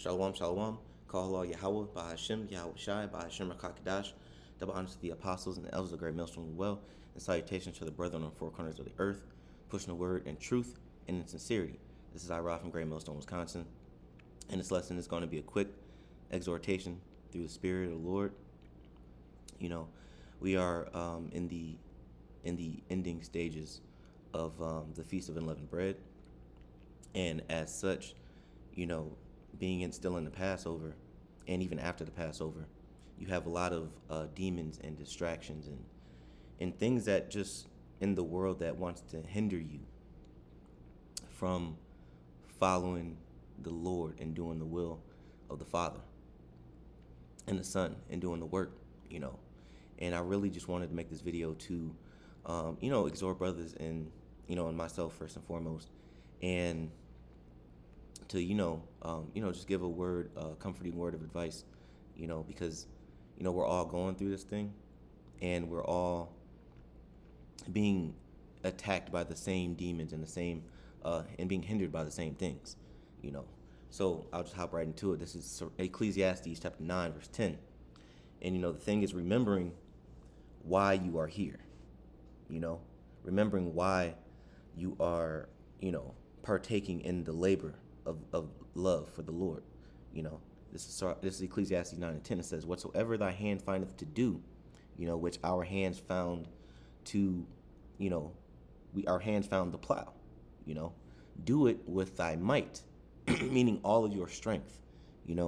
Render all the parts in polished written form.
Shalom, shalom. Call Allah Yahweh, Bahashem, Yahweh Shai, Bahashem Rakakadash. Double honors to the apostles and the elders of the great millstone of well, and salutations to the brethren on the four corners of the earth, pushing the word in truth and in sincerity. This is Ira from Great Millstone, Wisconsin, and this lesson is going to be a quick exhortation through the Spirit of the Lord. We are in the ending stages of the Feast of Unleavened Bread, and as such, being still in the Passover, and even after the Passover, you have a lot of demons and distractions and things that just in the world that wants to hinder you from following the Lord and doing the will of the Father and the Son and doing the work. And I really just wanted to make this video to, exhort brothers and myself first and foremost, and to just give a word, a comforting word of advice, because we're all going through this thing, and we're all being attacked by the same demons and the same and being hindered by the same things. So I'll just hop right into it. This is Ecclesiastes chapter 9 verse 10, and the thing is remembering why you are here. Remembering why you are partaking in the labor of love for the Lord. This is Ecclesiastes 9 and 10. It says, "Whatsoever thy hand findeth to do, which our hands found to, our hands found the plow. Do it with thy might," meaning all of your strength.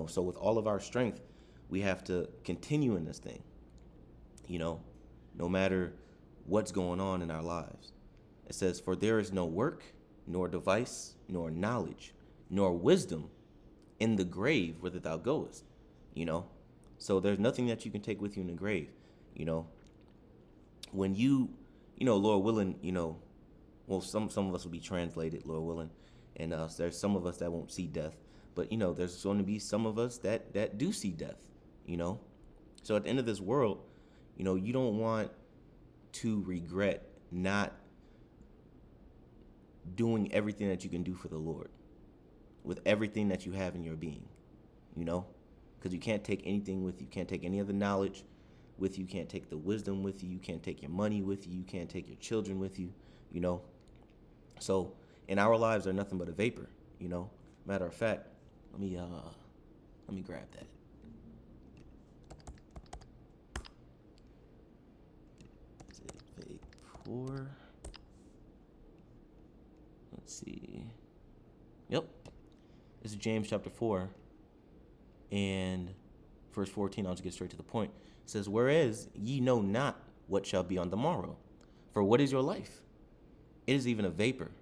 So with all of our strength, we have to continue in this thing. No matter what's going on in our lives. It says, "For there is no work, nor device, nor knowledge, nor wisdom in the grave whither thou goest." So there's nothing that you can take with you in the grave. When Lord willing, well, some of us will be translated, Lord willing, and there's some of us that won't see death, but there's going to be some of us that do see death. So at the end of this world, you don't want to regret not doing everything that you can do for the Lord with everything that you have in your being, because you can't take anything with you. You can't take any of the knowledge with you. You can't take the wisdom with you. You can't take your money with you. You can't take your children with you. So, and our lives are nothing but a vapor. Matter of fact, let me grab that. Is it vapor? Let's see. Yep. This is James chapter 4 and verse 14. I'll just get straight to the point. It says, "Whereas ye know not what shall be on the morrow. For what is your life? It is even a vapor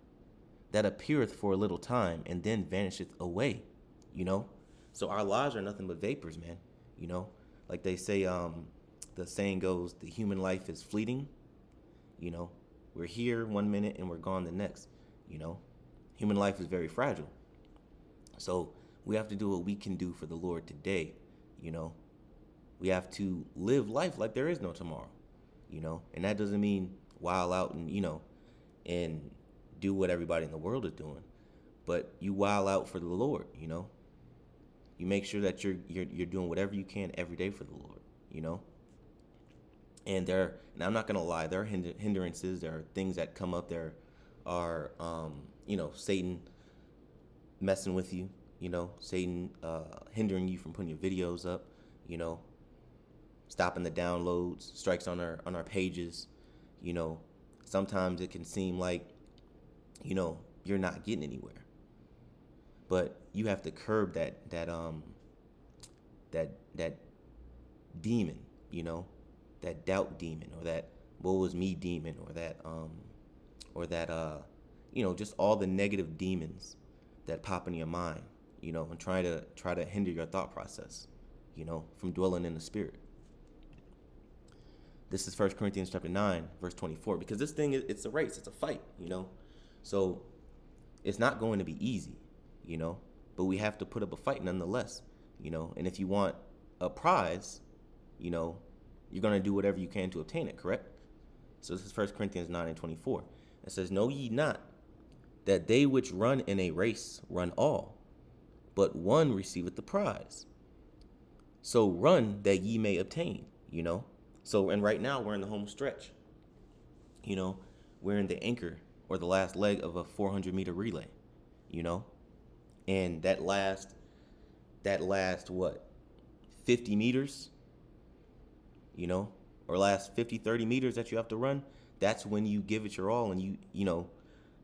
that appeareth for a little time and then vanisheth away." So our lives are nothing but vapors, man. Like they say, the saying goes, the human life is fleeting. We're here one minute and we're gone the next. Human life is very fragile. So we have to do what we can do for the Lord today. We have to live life like there is no tomorrow. And that doesn't mean wild out and do what everybody in the world is doing, but you wild out for the Lord. You make sure that you're doing whatever you can every day for the Lord. And I'm not gonna lie, there are hindrances. There are things that come up. There are Satan messing with you. Satan hindering you from putting your videos up. Stopping the downloads, strikes on our pages. Sometimes it can seem like you're not getting anywhere, but you have to curb that demon, that doubt demon, or that "woe was me" demon, or that just all the negative demons that pop in your mind, and try to hinder your thought process, from dwelling in the Spirit. This is 1 Corinthians chapter 9, verse 24, because this thing, it's a race, it's a fight, So it's not going to be easy, but we have to put up a fight nonetheless, and if you want a prize, you're going to do whatever you can to obtain it, correct? So this is 1 Corinthians 9 and 24. It says, "Know ye not that they which run in a race run all, but one receiveth the prize. So run that ye may obtain, you know? So, and right now we're in the home stretch, you know? We're in the anchor or the last leg of a 400-meter relay, you know? And that last what, 50 meters, you know, or last 50, 30 meters that you have to run, that's when you give it your all and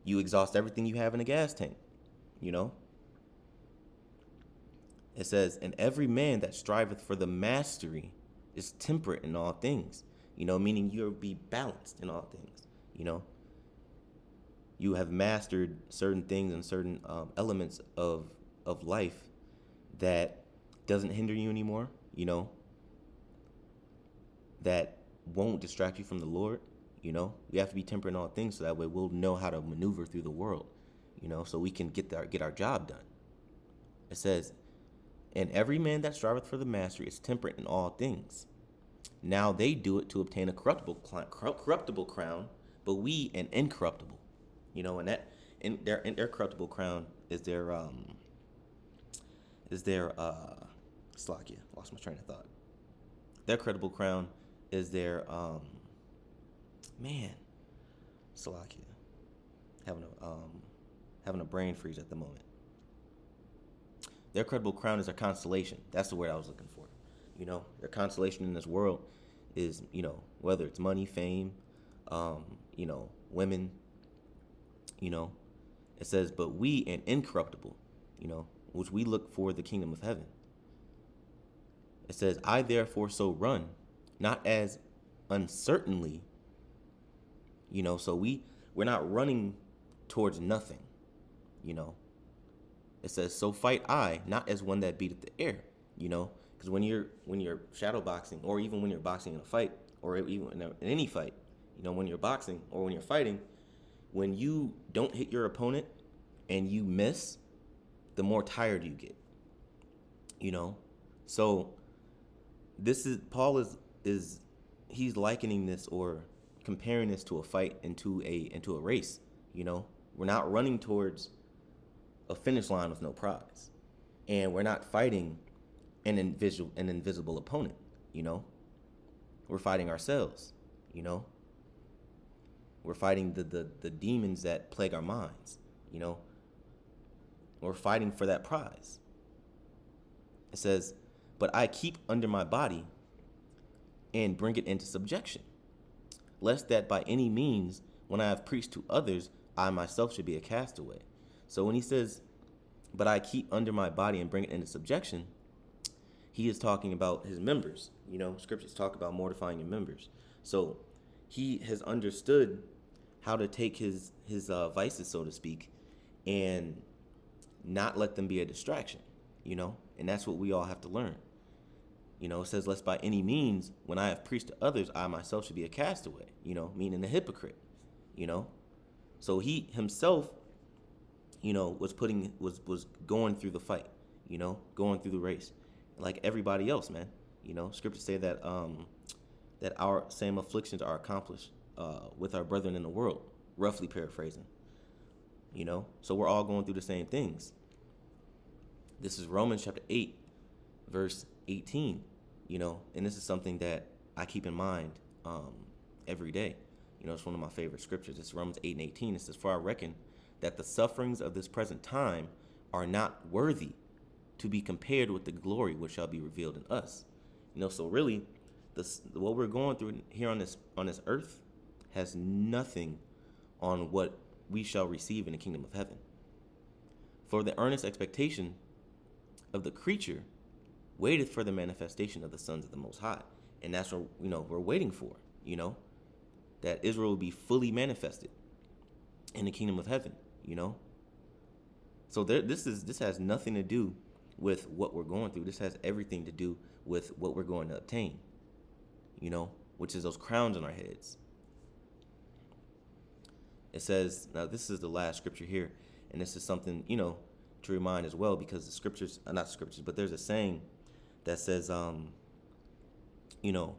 you exhaust everything you have in a gas tank, you know? It says, and every man that striveth for the mastery is temperate in all things, you know, meaning you'll be balanced in all things, you know? You have mastered certain things and certain elements of life that doesn't hinder you anymore, you know, that won't distract you from the Lord, you know. We have to be temperate in all things so that way we'll know how to maneuver through the world, you know, so we can get our job done. It says, and every man that striveth for the mastery is temperate in all things. Now they do it to obtain a corruptible crown, but we an incorruptible, you know, and that in their corruptible crown is their Slakia, lost my train of thought. Their credible crown is their Slakia. Having a brain freeze at the moment. Their credible crown is their constellation. That's the word I was looking for. You know, their constellation in this world is, you know, whether it's money, fame, you know, women, you know. It says, but we an incorruptible, you know, which we look for the kingdom of heaven. It says, I therefore so run, not as uncertainly, you know, so we're not running towards nothing, you know. It says, so fight I, not as one that beateth the air, you know, because when you're shadow boxing, or even when you're boxing in a fight, or even in any fight, you know, when you're boxing or when you're fighting, when you don't hit your opponent and you miss, the more tired you get, you know. So this is Paul is he's likening this or comparing this to a fight into a race, you know. We're not running towards a finish line with no prize, and we're not fighting an invisible opponent, you know. We're fighting ourselves, you know. We're fighting the demons that plague our minds, you know. We're fighting for that prize. It says, but I keep under my body and bring it into subjection, lest that by any means, when I have preached to others, I myself should be a castaway. So when he says, but I keep under my body and bring it into subjection, he is talking about his members. You know, scriptures talk about mortifying your members. So he has understood how to take his vices, so to speak, and not let them be a distraction, you know, and that's what we all have to learn. You know, it says, lest by any means, when I have preached to others, I myself should be a castaway, you know, meaning a hypocrite, you know. So he himself, you know, was going through the fight, you know, going through the race, like everybody else, man. You know, scriptures say that that our same afflictions are accomplished with our brethren in the world, roughly paraphrasing. You know, so we're all going through the same things. This is Romans chapter 8, verse 18, you know, and this is something that I keep in mind every day. You know, it's one of my favorite scriptures. It's Romans 8 and 18. It says, for I reckon that the sufferings of this present time are not worthy to be compared with the glory which shall be revealed in us. You know, so really, what we're going through here on this earth has nothing on what we shall receive in the kingdom of heaven. For the earnest expectation of the creature waiteth for the manifestation of the sons of the Most High. And that's what, you know, we're waiting for, you know, that Israel will be fully manifested in the kingdom of heaven, you know. So this has nothing to do with what we're going through. This has everything to do with what we're going to obtain, you know, which is those crowns on our heads. It says, now this is the last scripture here, and this is something, you know, to remind as well, because the scriptures, not scriptures, but there's a saying that says, you know,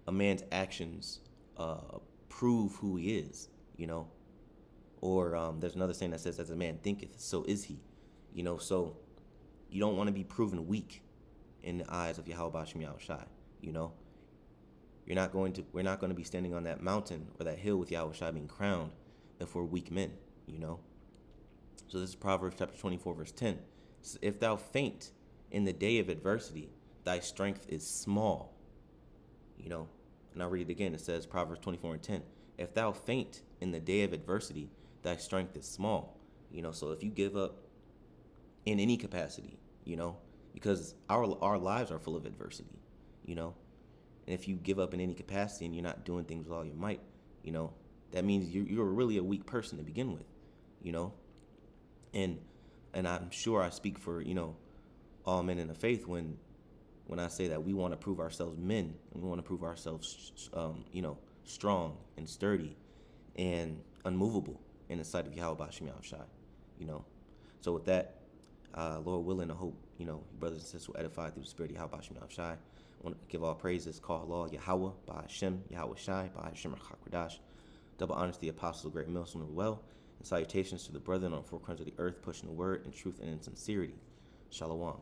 a man's actions prove who he is, you know, or there's another saying that says, as a man thinketh, so is he, you know. So You don't want to be proven weak in the eyes of Yahweh Shem Shai. You know, we're not going to be standing on that mountain or that hill with Yahweh Shai being crowned if we're weak men, you know. So this is Proverbs chapter 24, verse 10. It says, if thou faint in the day of adversity, thy strength is small. You know, and I'll read it again. It says, Proverbs 24 and 10. If thou faint in the day of adversity, thy strength is small. You know, so if you give up in any capacity, you know, because our lives are full of adversity, you know, and if you give up in any capacity and you're not doing things with all your might, you know, that means you're really a weak person to begin with, you know, and I'm sure I speak for, you know, all men in the faith when I say that we want to prove ourselves men and we want to prove ourselves, you know, strong and sturdy and unmovable in the sight of Yahweh Bashim Shai, you know. So with that, Lord willing, I hope, you know, brothers and sisters will edify through the spirit of Yahweh Bashim Shai. I want to give all praises, call Allah, Yahweh, by Hashem, Yahweh Shai, by Hashem HaKadosh. Double honors to the apostles of great millstone of well, and salutations to the brethren on the four corners of the earth, pushing the word in truth and in sincerity. Shalom.